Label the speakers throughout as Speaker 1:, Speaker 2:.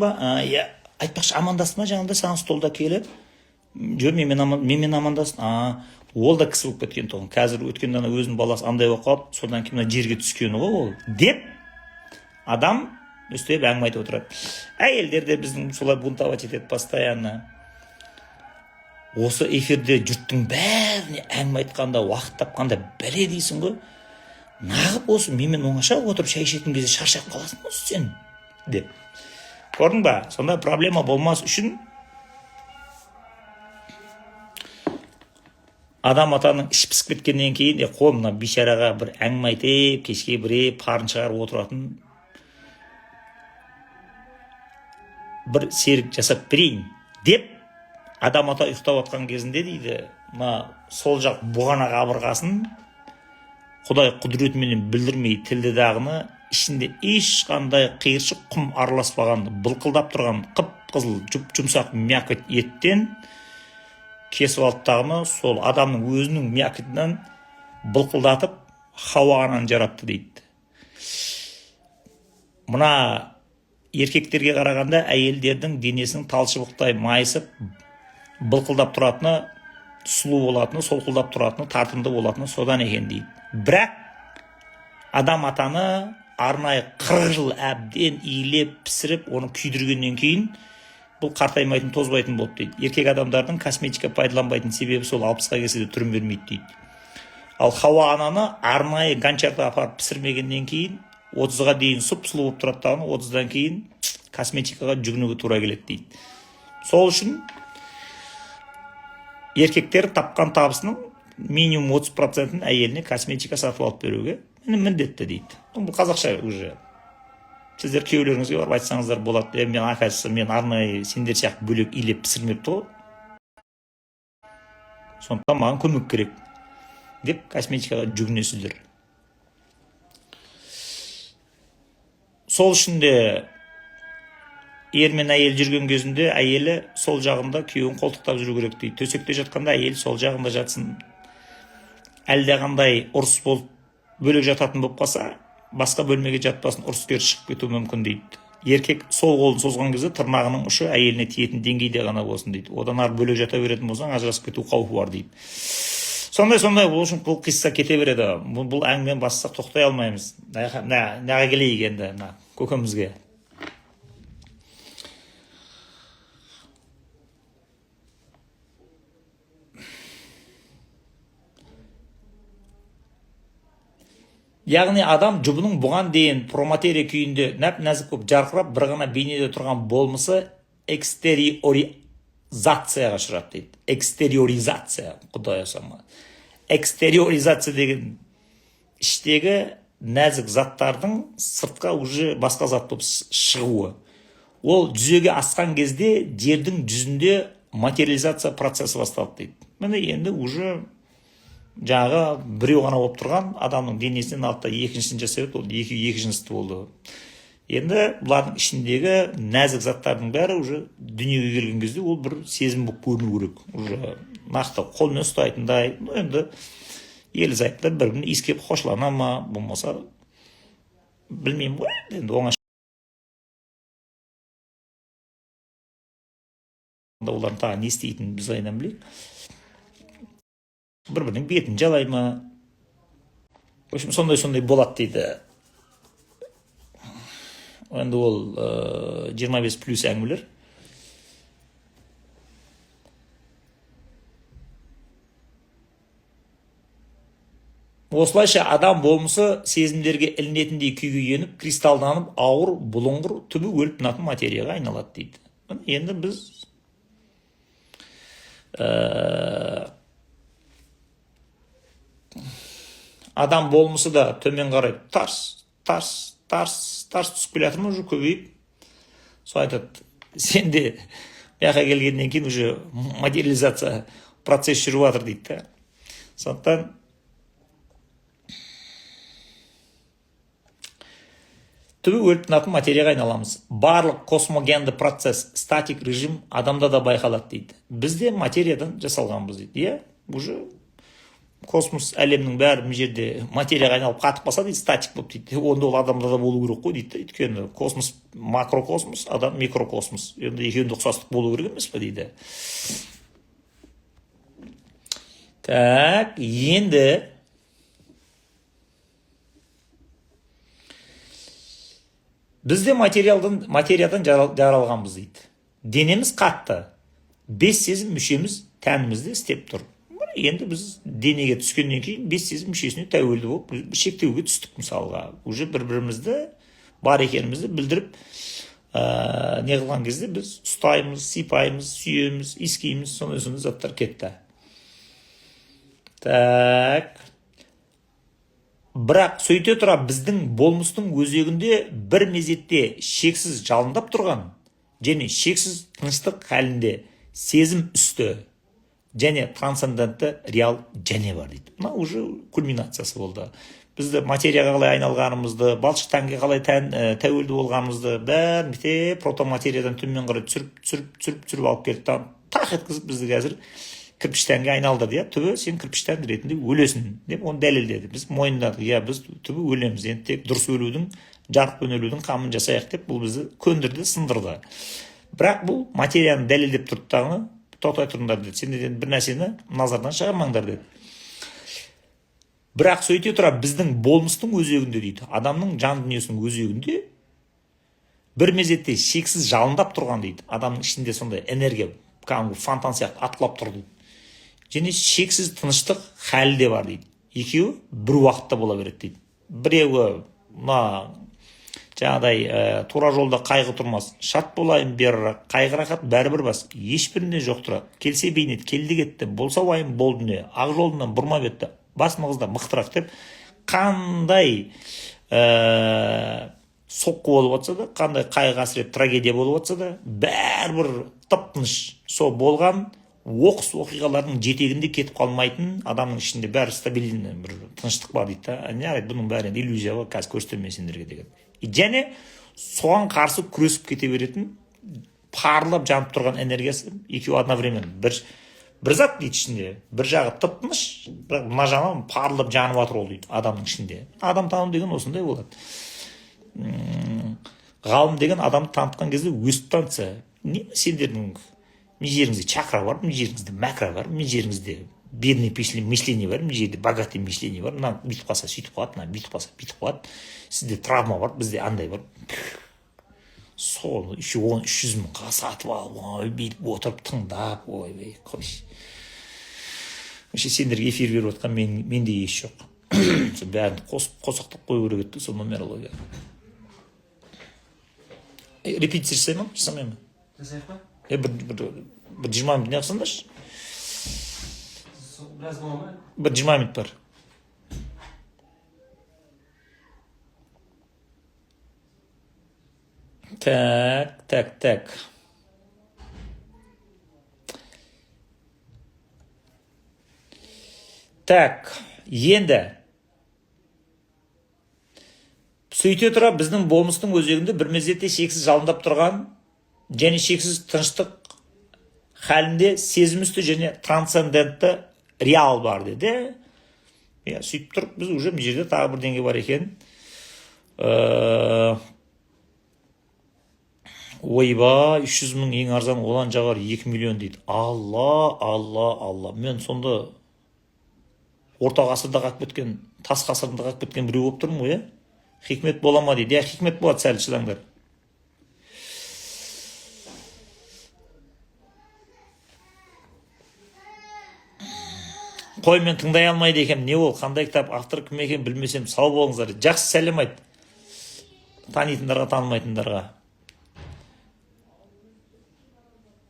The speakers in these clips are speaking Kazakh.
Speaker 1: Иә, айтпақшы амандасты ма жаңағыда саған столда келіп? Жоқ, менімен амандасын. Ол да кісі болып кеткен тұғын. Қазір өткенде өзінің баласы андай болып қалып, содан кейін жерге түскені ғой ол. Деп адам өстіп әңгіме айтып отырады. Әйелдер де біздің солай бунтовать етеді постоянно. Осы эфирде жұрттың бәріне әңгіме айтқанда, уақыт тапқанда бәле дейсің ғой. Нағып осы менімен оңаша отырып шай ішетін кезде шаршап қаласың осы сен деп. Көрдің ба? Сонда проблема болмас үшін адам атаның іш пісіп кеткеннен кейін қой мына бейшараға бір әңгіме айтып, кешке бір парын шығарып отыратын бір серік жасап берейін деп адам ата ұйықтап отқан кезінде дейді, мына сол жақ бұғана қабырғасын Құдай құдіретімен білдірмей тілді дағыны ішінде ешқандай қиыршық құм араласпаған былқылдап тұрған қып-қызыл жұмсақ мякоть еттен кесіп алып тағыны сол адамның өзінің мякотынан былқылдатып хауанан жаратты дейді. Мына еркектерге қарағанда әйелдердің денесінің талшыбықтай майысып былқылдап тұратыны, сұлу болатыны, солқылдап тұратыны, тартымды болатыны содан екен дейді. Бірақ адам атаны арнайы 40 жыл әбден иілеп, пісіріп, оны күйдіргеннен кейін бұл қартаймайтын, тозбайтын болды дейді. Еркек адамдардың косметика пайдаланбайтын себебі сол 60-қа келсе де түрін бермейді дейді. Ал Хауа ананы арнайы гончарда апарып пісірмегеннен кейін 30-ға дейін сұп-сұлу болып тұрады дағыны, 30-дан кейін косметикаға жүгінуге тура келеді дейді. Сол үшін еркектер тапқан табысының минимум 30%-ын әйеліне косметика сатып алып беруге міндетті дейді. Бұл қазақша уже. Сіздер күйеулеріңізге барып айтсаңыздар болады. Мен акасы мен арнайы сендер сияқты бөлек илеп пісірмепті ғой. Сондықтан маған көмек керек деп косметикаға жүгінесіздер. Сол үшін де ер мен әйел жүрген кезінде әйелі сол жағында күйеуін қолтықтап жүру керек дейді. Төсекте жатқанда әйел сол жағында жатсын. Әлде қандай ұрыс болып бөлек жататын болып қалса, басқа бөлмеге жатпасын, ұрыскер шығып кетуі мүмкін дейді. Еркек сол қолын созған кезде тырнағының ұшы әйеліне тиетін деңгейде ғана болсын дейді. Одан ары бөлек жата беретін болсаң, ажырасып кету қаупі бар дейді. Сондай ол үшін бұл қисса кете береді. Бұл әңгімені бастасақ тоқтай алмаймыз. Наға келейік енді көкемізге. Яғни адам жұбының бұған дейін проматерия күйінде нәп-нәзік болып жарқырап, бір ғана бейнеде тұрған болмысы экстериоризацияға ұшырады дейді. Экстериоризация, Құдай асама. Экстериоризация деген іштегі нәзік заттардың сыртқа уже басқа зат болып шығуы. Ол жүзеге асқан кезде жердің жүзінде материализация процесі басталды дейді. Міне енді уже жаңағы біреу ғана болып тұрған адамның денесінен алып та екіншісін жасап, ол екі жынысты болды. Енді бұлардың ішіндегі нәзік заттардың бәрі уже дүниеге келген кезде ол бір сезім болып көріну керек. Уже нақты қолмен ұстайтындай, енді ерлі-зайыптылар бір-бірін иіскеп қошылана ма, болмаса білмеймін ғой, енді оңаша. Олардың тағы не істейтінін біз айдан білейік. Бір-бірінің бетін жалай ма. В общем, сондай болады дейді. Енді ол 25 плюс әңгімелер. Осылайша адам болмысы сезімдерге ілінетіндей күйге еніп, кристалданып, ауыр, бұлыңғыр, түбі өліп тынатын материяға айналады дейді. Енді біз адам болмысы да төмен қарай тарс түсіп келе жатыр ма, уже көбейіп. Сол айтады, сен де бияққа келгеннен кейін уже материализация процесс жүріп жатыр дейді. Сондықтан түбі өліп тынатын материяға айналамыз. Барлық космогенді процесс, статик режим адамда да байқалады дейді. Бізде материядан жасалғанбыз дейді. Уже космос әлемнің бәрі мына жерде материяға айналып қатып қалса дейді, статик болып дейді. Онда ол адамда да болу керек қой дейді. Өйткені космос макрокосмос, адам микрокосмос. Енді екеуінде ұқсастық болу керек емес па дейді. Так, енді бізде материядан жаралғанбыз дейді. Денеміз қатты. 5 сезім мүшеміз тәнімізде істеп тұр. Енді біз денеге түскеннен кейін 5 сезім мүшесіне тәуелді болып шектеуге түстік мысалға. Уже бір-бірімізді бар екенімізді білдіріп, не қылған кезде біз ұстаймыз, сипаймыз, сүйеміз, иіскейміз, сондай заттар кетті. Так. Бірақ сөйте тұра біздің болмыстың өзегінде бір мезетте шексіз жалындап тұрған және шексіз тыныштық халінде сезім үсті және трансцендентті реал және бар дейді. Мына уже кульминациясы болды. Бізді материяға қалай айналғанымызды, балшық тәнге қалай тәуелді болғанымызды бәрін протоматериядан төмен қарай түсіріп алып келді. Тақ еткізіп бізді қазір кірпіштәнге айналдырды. Түбі сен кірпіштән ретінде өлесің деп оны дәлелдеді. Біз мойындадық, біз түбі өлеміз. Енді тек дұрыс өлудің, жарықпен өлудің қамын жасайық деп бұл бізді көндірді, сындырды. Бірақ бұл материяны дәлелдеп тұрды, тоқтай тұрыңдар деді. Сендерден бір нәрсені назардан шығармаңдар деді. Бірақ сөйте тұра біздің болмыстың өзегінде дейді, адамның жан дүниесінің өзегінде бір мезетте шексіз жалындап тұрған дейді. Адамның ішінде сондай энергия, кәдімгі фонтан сияқты атқылап тұр дейді. Және шексіз тыныштық халі де бар дейді. Екеуі бір уақытта бола береді дейді. Біреуі жаңағыдай тура жолда қайғы тұрмас, шат болайын бері, қайғы рахат бәрібір бас, ешбірінде жоқ тұра, келсе бейнет, келді кетті, болса уайым бол дүние, ақ жолынан бұрма бетті, бас мығызда мықтырақ деп, қандай соққы болып жатса да, қандай қайғы қасірет трагедия болып жатса да, бәрібір тып-тыныш сол болған оқыс оқиғалардың жетегінде кетіп қалмайтын, адамның ішінде бәрі стабильный бір тыныштық бар дейді. Бұның бәрі иллюзия бар, қазір көрсетемін сендерге деген. Және соған қарсы күресіп кете беретін, парылап жанып тұрған энергиясы екеуі одновременно бір зат дейді ішінде. Бір жағы тып-тыныш, бірақ мына жағы парылап жанып жатыр ол дейді адамның ішінде. Адам таным деген осындай болады. Ғалым деген адамды танытқан кезде өсіп танытса, не сендердің мына жеріңізде чакра бар, мына жеріңізде макро бар, мына жеріңізде бедный мышление бар, мына жерде богатый мышление бар, мына бүйтіп қалса сөйтіп қалады, мына бүйтіп қалса бүйтіп қалады. Сізде травма бар, бізде андай бар. Сол 300 мыңға сатып алып, бүйтіп отырып тыңдап, ойбай, қойшы. Сендерге эфир беріп отқан менде еш жоқ. Бәрін қосақтап қою керек еді, сол нумерология. Репетиция жасаймын, жасамаймын.
Speaker 2: Жасайық па?
Speaker 1: Бір 20 минут не қылсаңдаршы?
Speaker 2: Біраз бола ма?
Speaker 1: Бір 20 минут бар. Так. Так, енді сөйте тұра біздің болмыстың өзегінде бір мезетте шексіз жалындап тұрған және шексіз тыныштық халінде сезімісті және трансцендентті реал бар деді. Сөйтіп тұрып біз уже бұл жерде тағы бір деңгей бар екен. Ойба, 300 мың ең арзан, одан жағар 2 миллион дейді. Алла. Мен сонда орта ғасырда қалып кеткен, тас ғасырында қалып кеткен біреу болып тұрмын ғой, Хикмет бола ма дейді. Хикмет болады, сәл шыдаңдар. Қой, мен тыңдай алмайды екем. Не ол? Қандай кітап? Автор кім екен білмесем, сау болыңыздар. Жақсы сәлем айт. Танитындарға, танымайтындарға.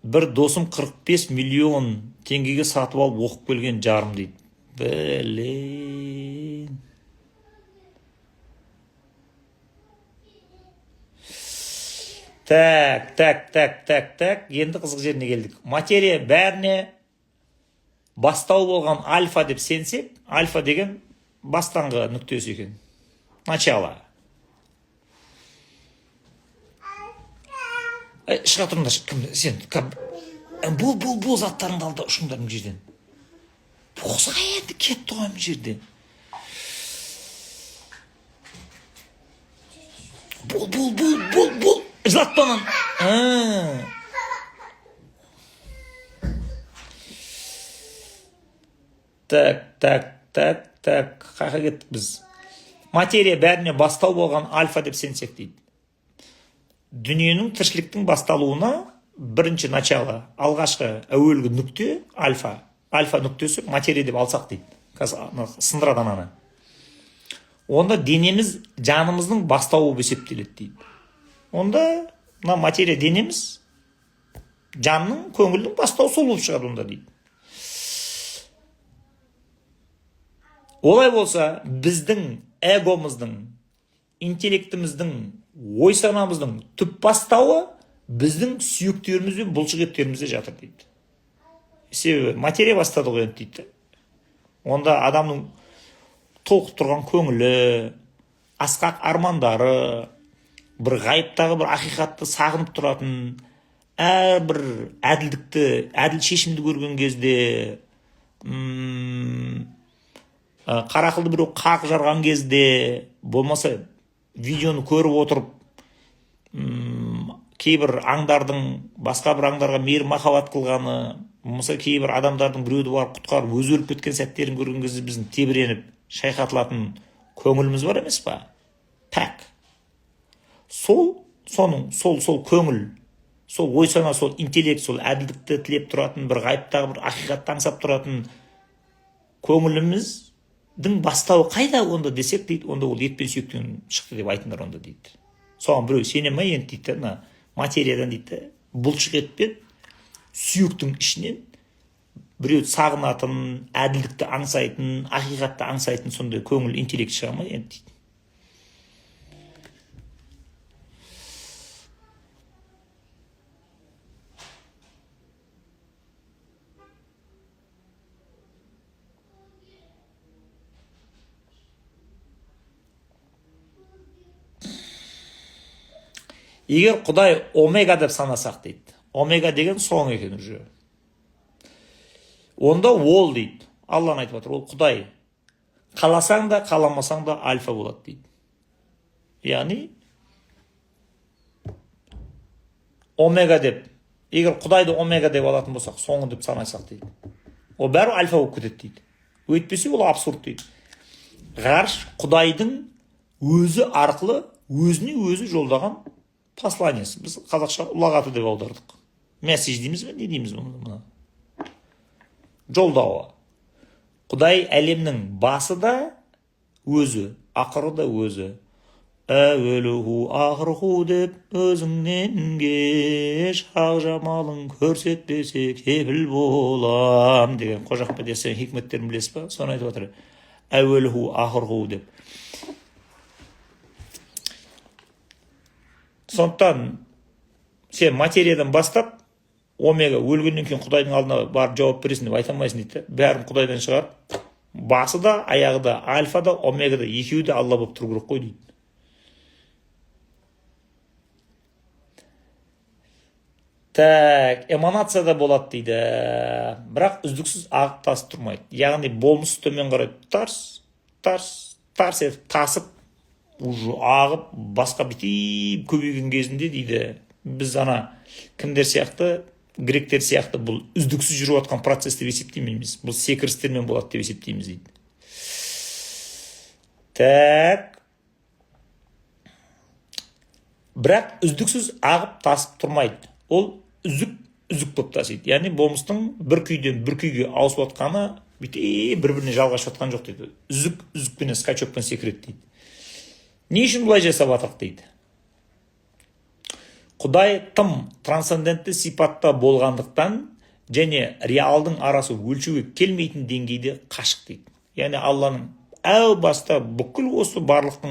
Speaker 1: Бір досым 45 миллион теңгеге сатып алып оқып келген жарым дейді. Блин. Так. Енді қызық жеріне келдік. Материя бәріне бастау болған альфа деп сенсек, альфа деген бастаңғы нүктесі екен. Начало. Шыға тұрыңдар, сен бұл заттарыңды алда ұшыңдар жерден. Босқа енді кетті ғой мына жерде. Бол. Жылатпа ананы. Так. Қақа кеттік біз. Материя бәріне бастау болған альфа деп сенсек дейді. Дүниенің тіршіліктің басталуына бірінші начало, алғашқы әуелгі нүкте альфа. Альфа нүктесі материя деп алсақ дейді. Сындырады ананы. Онда денеміз жанымыздың бастауы есептеледі дейді. Онда мына материя денеміз жанның, көңілдің бастауы сол болып шығады онда дейді. Олай болса, біздің эгомыздың, интеллектіміздің, ой санамыздың түп бастауы біздің сүйектеріміз бен бұлшықеттерімізде жатыр дейді. Себебі материя бастады ғой дейді. Онда адамның толқып тұрған көңілі, асқақ армандары, бір ғайыптағы бір ақиқатты сағынып тұратын, әрбір әділдікті, әділ шешімді көрген кезде, қарақылды біреу қақ жарған кезде, болмаса видеоны көріп отырып, кейбір аңдардың басқа бір аңдарға мейір махаббат қылғаны, болмаса кейбір адамдардың біреуді барып құтқарып өзі өліп кеткен сәттерін көрген кезде біздің тебіреніп шайқатылатын көңіліміз бар емес па? Пәк. Сол көңіл, сол ой сана, сол интеллект, сол әділдікті тілеп тұратын, бір ғайыптағы бір ақиқатты аңсап тұратын көңіліміздің бастауы қайда онда десек дейді, онда ол ет пен сүйектен шықты деп айтыңдар онда дейді. Соған біреу сене ме енді дейді, материядан дейді, бұлшық ет пен сүйектің ішінен біреу сағынатын, әділдікті аңсайтын, ақиқатты аңсайтын сондай көңіл, интеллект шыға ма енді дейді. Егер Құдай омега деп санасақ дейді. Омега деген соң екен уже. Онда ол дейді. Алланы айтып отыр, ол Құдай. Қаласаң да, қаламасаң да альфа болады дейді. Яғни омега деп, егер Құдайды омега деп алатын болсақ, соңы деп санасақ дейді. Ол бәрі альфа болып кетеді дейді. Өйтпесе ол абсурд дейді. Ғарыш Құдайдың өзі арқылы өзіне өзі жолдаған посланиясы. Біз қазақша ұлағаты деп аудардық. Месседж дейміз бе, не дейміз мұны? Жолдауы. Құдай әлемнің басы да өзі, ақыры да өзі. Әуелуху ақырху деп өзіңнен кеш, ақ жамалың көрсетпесе кепіл болам деген Қожа Ахмет Яссауи хикметтерін білесіз ба? Соны айтып отыр. Әуелуху ақырху деп. Сондықтан сен материядан бастап омега өлгеннен кейін Құдайдың алдына барып жауап бересің деп айта алмайсың дейді. Бәрін Құдайдан шығар. Басы да, аяғы да, альфа да, омега да, екеуі де Алла болып тұру керек қой дейді. Так, эманация да болады дейді. Бірақ үздіксіз ағып тасып тұрмайды. Яғни болмысы төмен қарай тарс етіп тасып, уже ағып басқа бітіп көбейген кезінде дейді. Біз кімдер сияқты, гректер сияқты бұл үздіксіз жүріп жатқан процесс деп есептейміз. Бұл секірістермен болады деп есептейміз дейді. Так. Бірақ үздіксіз ағып тасып тұрмайды. Ол үзік болып тасиды. Яғни болмыстың бір күйден бір күйге ауысып жатқаны бір-біріне жалғасып жатқан жоқ дейді. Үзікпен скачокпен секіреді дейді. Не үшін бұлай жасап жатырық дейді. Құдай тым трансцендентті сипатта болғандықтан және реалдың арасы өлшеуге келмейтін деңгейде қашық дейді. Яғни Алланың әу баста бүкіл осы барлық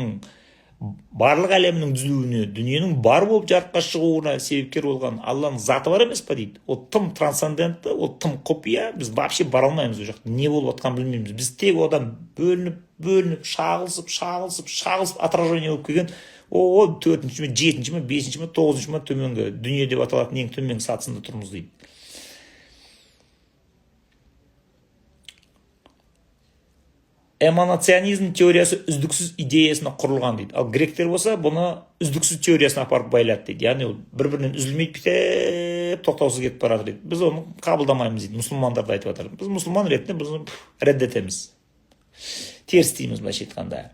Speaker 1: әлемнің түзілуіне, дүниенің бар болып жарыққа шығуына себепкер болған Алланың заты бар емес па дейді. Ол тым трансцендентті, ол тым құпия, біз вообще бара алмаймыз ол жақта. Не болып жатқанын білмейміз. Біз тек одан бөлініп, шағылысып отражение болып келген о 4-ші ме, 7-ші ме, 5-ші ме, 9-ші ме төменгі дүние деп аталатын ең төменгі сатысында тұрмыз дейді. эманационизм теориясы үздіксіз идеясына құрылған дейді. Ал гректер болса, бұны үздіксіз теориясына апарып байлады дейді. Яғни ол бір-бірінен үзілмей бітеп тоқтаусыз кетіп барады дейді. Біз оны қабылдамаймыз дейді. Мұсылмандар да айтып жатыр. Біз мұсылман ретінде біз оны реддетеміз. Теріс дейміз былайша айтқанда.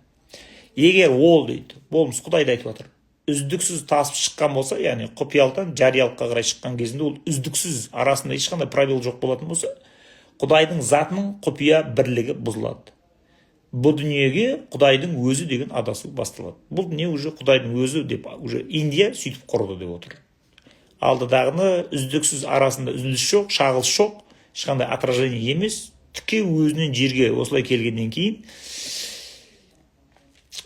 Speaker 1: Егер ол дейді, болмыс Құдайды айтып жатыр. Үздіксіз тасып шыққан болса, яғни құпиялықтан жариялыққа қарай шыққан кезінде ол үздіксіз арасында ешқандай правил жоқ болатын болса, Құдайдың затының құпия бірлігі бұзылады. Бұл дүниеге Құдайдың өзі деген адасу басталады. Бұл дүние уже Құдайдың өзі деп уже Индия сөйтіп құрды деп отыр. Алдыдағыны үздіксіз арасында үзіліс жоқ, шағылыс жоқ, ешқандай отражение емес, тіке өзінен жерге осылай келгеннен кейін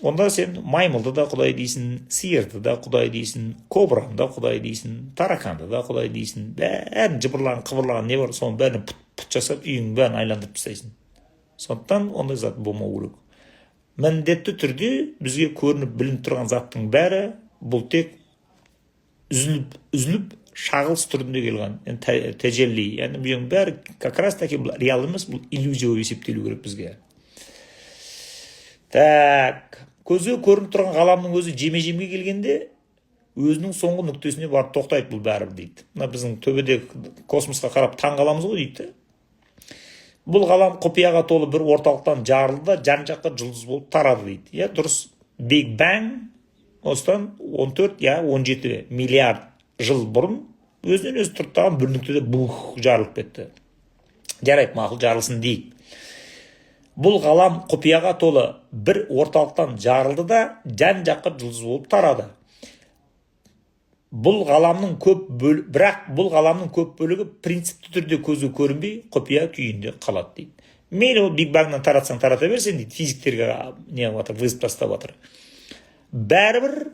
Speaker 1: онда сен маймылды да Құдай дейсің, сиырды да Құдай дейсің, кобраны да Құдай дейсің, тараканды да Құдай дейсің, бәрін жыбырлаған, қыбырлаған не бар, соның бәрін пұт жасап, үйің бәрін айландырып тастайсың. Сондықтан ондай зат болмау керек. Міндетті түрде бізге көрініп білініп тұрған заттың бәрі бұл тек үзіліп шағылыс түрінде келген, тәжелли. Яғни бұның бәрі как раз таки бұл реал емес, бұл иллюзия есептелу керек бізге. Так, көзге көрініп тұрған ғаламның өзі жеме-жемге келгенде өзінің соңғы нүктесіне барып тоқтайды бұл бәрібір дейді. Мына біздің төбеде космосқа қарап таң қаламыз ғой дейді. Бұл ғалам құпияға толы бір орталықтан жарылды да жан-жаққа жұлдыз болып тарады дейді. Я дұрыс. Big Bang осыдан 14-17 миллиард жыл бұрын өзінен өзі тұрып тұрған бір нүктеде жарылып кетті. Жарайды, мақұл жарылсын дейік. Бұл ғалам құпияға толы бір орталықтан жарылды да жан-жаққа жұлдыз болып тарады. Бірақ бұл ғаламның көп бөлігі принципті түрде көзге көрінбей құпия күйінде қалады дейді. Мейлі ол Биг Бангнан таратсаң тарата берсең дейді, физиктерге вызып тастап жатыр. Бәрібір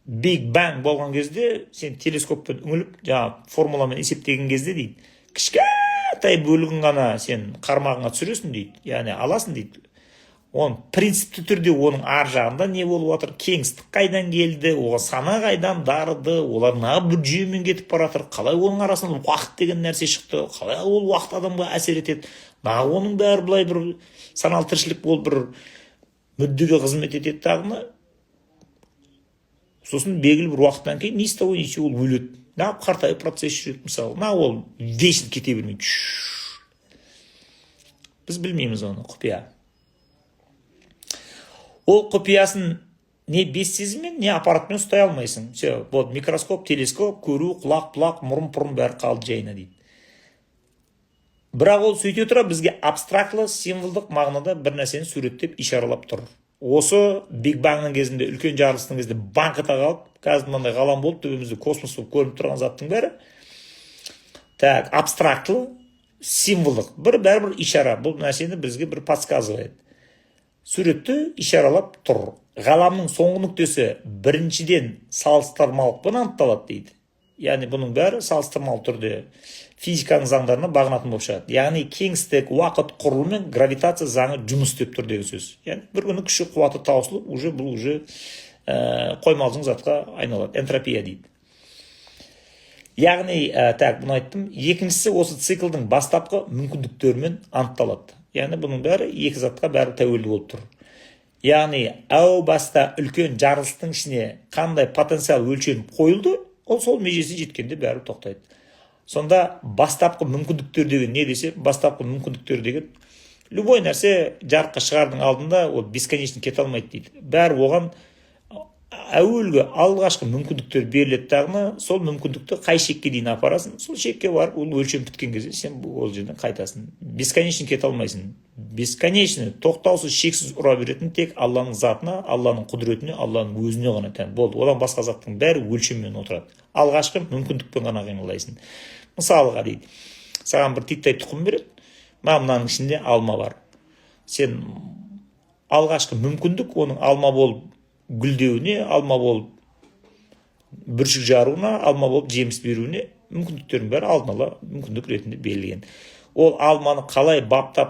Speaker 1: Биг Банг болған кезде сен телескоппен үңіліп, формуламен есептеген кезде дейді, кішкентай бөлігін ғана сен қармағыңа түсіресің дейді, яғни аласың дейді. Он принципті түрде оның ар жағында не болып жатыр, кеңістік қайдан келді, оған сана қайдан дарыды, олар бір жүйемен кетіп бара жатыр, қалай оның арасынан уақыт деген нәрсе шықты, қалай ол уақыт адамға әсер етеді, оның бәрі былай бір саналы тіршілік болып бір мүддеге қызмет етеді тағына. Сосын белгілі бір уақыттан кейін не істеу ол өледі. Қартайып процесс жүреді мысалы. Ол вечно кете бермейді. Біз білмейміз оны, құпия. Ол құпиясын не бес сезіммен, не аппаратпен ұстай алмайсың. Микроскоп, телескоп, көру, құлақ, мұрын бәрі қалды жайына дейді. Бірақ ол сөйте тұра бізге абстрактлы, символдық мағынада бір нәрсені суреттеп, ишаралап тұр. Осы Биг Бангның кезінде, үлкен жарылыстың кезінде банкыта қалып, қазір мынандай ғалам болып, төбемізде космос болып көрініп тұрған заттың бәрі абстрактлы, символдық, бәрібір ишара. Бұл нәрсені бізге бір подсказывает. Суретті ишаралап тұр. Ғаламның соңғы нүктесі біріншіден салыстырмалықпен анықталады дейді. Яғни бұның бәрі салыстырмалы түрде физиканың заңдарына бағынатын болып шығады. Яғни кеңістік, уақыт құрылымы мен гравитация заңы жұмыс істеп тұр деген сөз. Яғни бір күні күші қуаты таусылып, бұл қоймалжың затқа айналады. Энтропия дейді. Яғни, бұны айттым. Екіншісі осы циклдың бастапқы мүмкіндіктерімен анықталады. Яғни бұның бәрі екі затқа бәрі тәуелді болып тұр. Яғни, әу баста үлкен жарылыстың ішіне қандай потенциал өлшеніп қойылды, ол сол межесі жеткенде бәрі тоқтайды. Сонда бастапқы мүмкіндіктер деген не десе, бастапқы мүмкіндіктер деген любой нәрсе жарыққа шығардың алдында ол бесконечно кете алмайды дейді. Бәрі оған әуелгі алғашқы мүмкіндіктер беріледі тағына, сол мүмкіндікті қай шекке дейін апарасын, сол шекке барып, ол өлшем біткен кезде сен ол жерден қайтасың. Бесконечно кете алмайсың. Бесконечно, тоқтаусыз, шексіз ұра беретін тек Алланың затына, Алланың құдіретіне, Алланың өзіне ғана тән. Болды, одан басқа заттың бәрі өлшеммен отырады. Алғашқы мүмкіндікпен ғана қимылдайсың. Мысалыға дейді, саған бір титтай тұқым береді, мынаның ішінде алма бар. Сен алғашқы мүмкіндік оның алма болып гүлдеуіне, алма болып бүршік жаруына, алма болып жеміс беруіне мүмкіндіктердің бәрі алдын ала мүмкіндік ретінде берілген. Ол алманы қалай баптап